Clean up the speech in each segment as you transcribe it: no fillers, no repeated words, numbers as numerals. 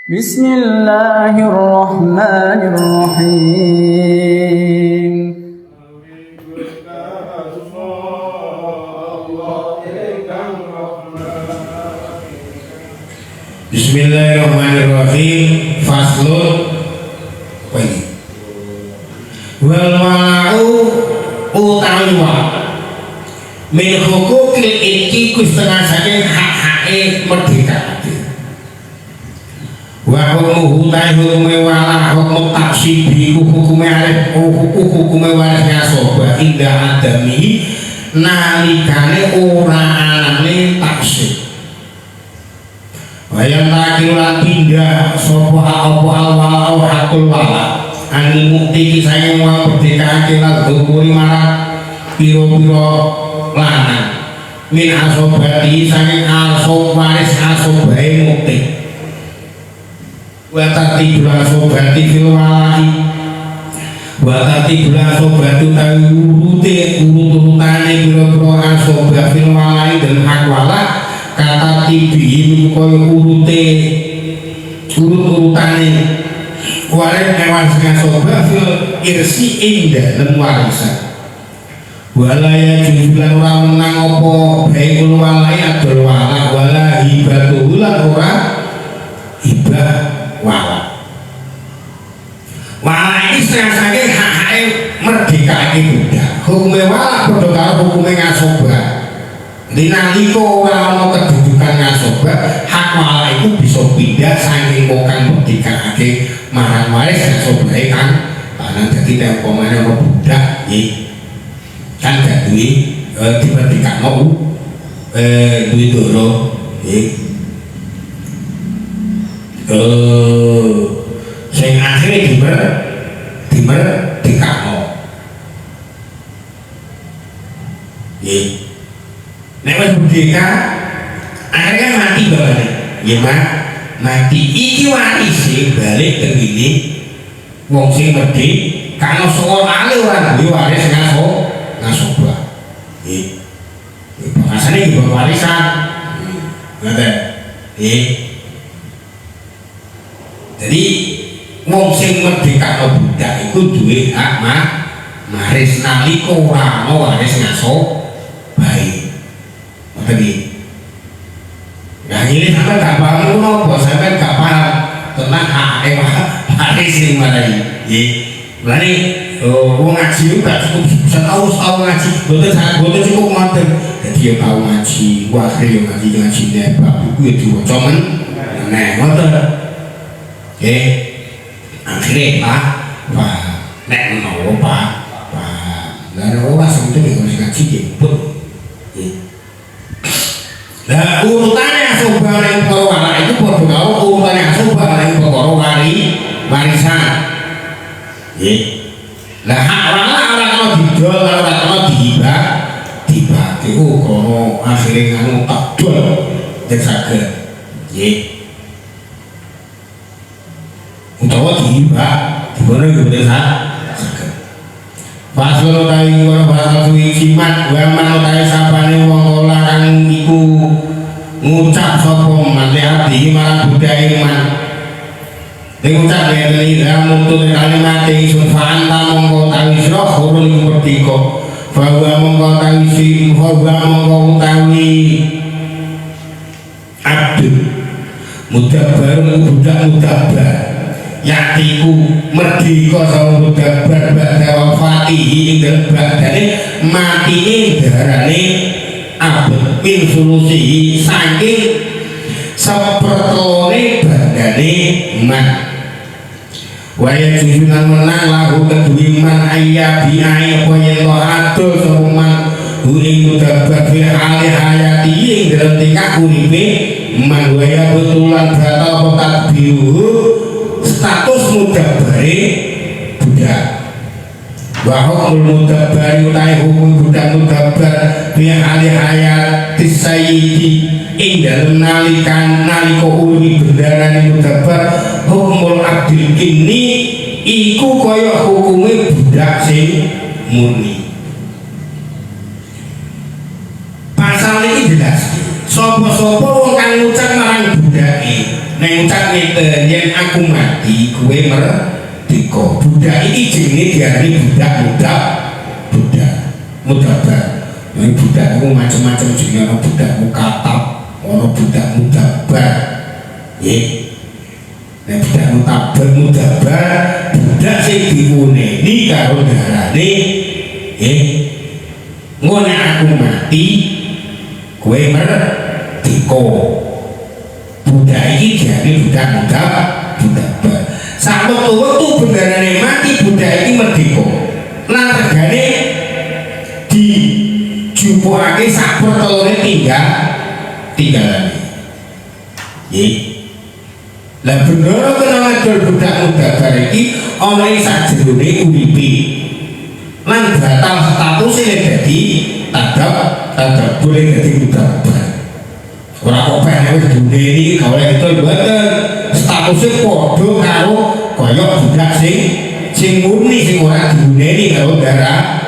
Bismillahirrahmanirrahim. Bismillahirrahmanirrahim. Faslun wal wala'u utawi wa min hukukil iki setengah saking hak-hake merdeka wa hukmuhu hukume wala hukmu taksibi hukume arep hukume waris ngasoba indah adami nalikane ora anane taksib wayang takiru lan pindah sapa apa awal hakul wala ani mukti kisahnya mau merdeka lan dukuri marang piro-piro lanang min asobati saking asob waris asobae mukti watati bulan sobati fil walai watati bulan sobatu tawi urut-urutane piro-piro asoba fil walai dan hak wala kata tibi koyo urut-urutane waris ewas ngasoba fil irsi indah dan warisan walaya jumlah orang menang opo baikul walai adol wala wala hibatuh lan orang hibah wala wala ini setengah-setengah hak-hak merdeka ini budak hukumnya wala bodoh kalau hukumnya ngasoba dinaliko orang mau kedudukan ngasoba hak wala itu bisa pindah saking bukan merdeka ini marang waris ngasoba kan karena jadi tempomannya mau budak kan gak duit tiba-tiba mau duit doro sing akhirnya dikakno nek wis merdeka akhirnya mati bapaknya ya mati iki warise balik ke gini wong sing merdeka karena sekolahnya orang duwe waris ngasoba bahasanya juga warisan ngerti jadi wong sing merdeka budak itu duwe hak maris naliko ora ana waris ngasobae ngerti ngene sampe gak paham ngono sampe gak paham tentang hak waris sing marai berani wong ngaji itu gak cukup tahu ngaji boten cukup ngoten jadi ya tahu ngaji wakil yang ngaji nebak buku ya diwaca meneh ngoten akhirnya pak nek menawa pak lha ora sampe nek ngaji ngebut lah urutannya asoba ning perkara itu padha karo urutannya asoba ning perkara warisan lah hak orang kalau didol orang kalau dihibah itu krono akhirnya nganu takdol dan saged utawa dihibah dikono yo saged pasal utawi ora bakal suwi simat wa manutahe sapane wong ora kang iku ngucap sapa mate ati marang budaya iman ngucap ngene iki mutu kalimat ingsun fa'anta mongko tawi sira khurul merdeka bahwa mongko tawi sing mongko tawi abdul mudabbar budak mudabbar yatiku merdeka sama mudabbar badha wafatihi ing badane matine darane abd min sulusihi saking sepertone badane man waya jujunan menang lahu kedui man ayya bi'ai apa yang lo adol seruman huling mudabat fil alih hayati yang dalam tingkah uripe man waya betulan batal potat biru status mudabari budak wahuk mudabari utai hukum budak mudabar fil alih hayati sayyidi ing dalam naliko uri bendarani mudabar hukumul abdil kini iku kaya hukume budak sing murni pasal ini jelas sapa-sapa wong kang ngucap marang budake nek ngucap ngeten yen aku mati kowe merdeka. Budak iki jenenge diarani budak mudabar. Ini budak itu macam-macam jenenge, ana budak mukatab, ana budak mudabar. Nggih. Nek budak mudabar, budak sing diwuneni karo darane nggih. Engko nek aku mati kowe merdeka. Budak iki diarani budak mudabar. Sak wektu bendarane mati budak iki merdeka. Lan regane dijupukake sak pertelone tinggalane. Nggih. Lah bendara kena ngadol budak mudabar iki ana ing sajerone uripe. Lan batal status nek dadi tadab boleh dadi mudabar. Ora kok pengen wis duneni gawe itu mboten. Statusé padha karo kaya budak sing murni sing ora duneni karo darah.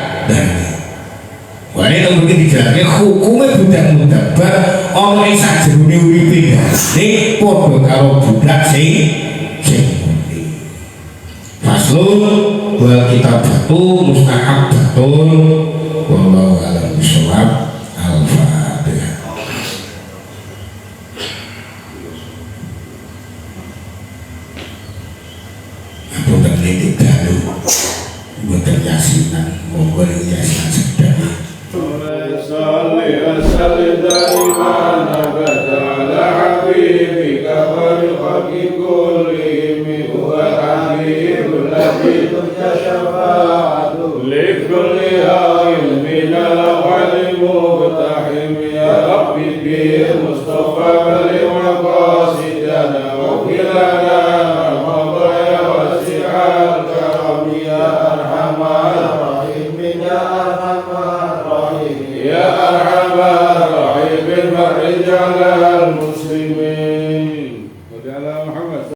Wani itu mungkin dijelaskan hukumnya budak mudabar ana ing sajerone uripe ning padha karo budak sing murni. Faslun wal kitabatu mustahabbatun wallahu a'lam bishawab. Al-Fatihah. Aku udah ngelitik dahulu buatan yasinan monggo yasinan sedang. Salli wa sallim daiman abada ala habibika khairil khalqi kullihim wa habibul ladzi turja syafa'atuhu li kulli hayyin min al-awwal muqtahim ya rabbi bi mustafa li maqasidana wa kilana madaya wasi'al karam ya arhamar rahimin ya arhamar يا أرحم الراحمين فرج على المسلمين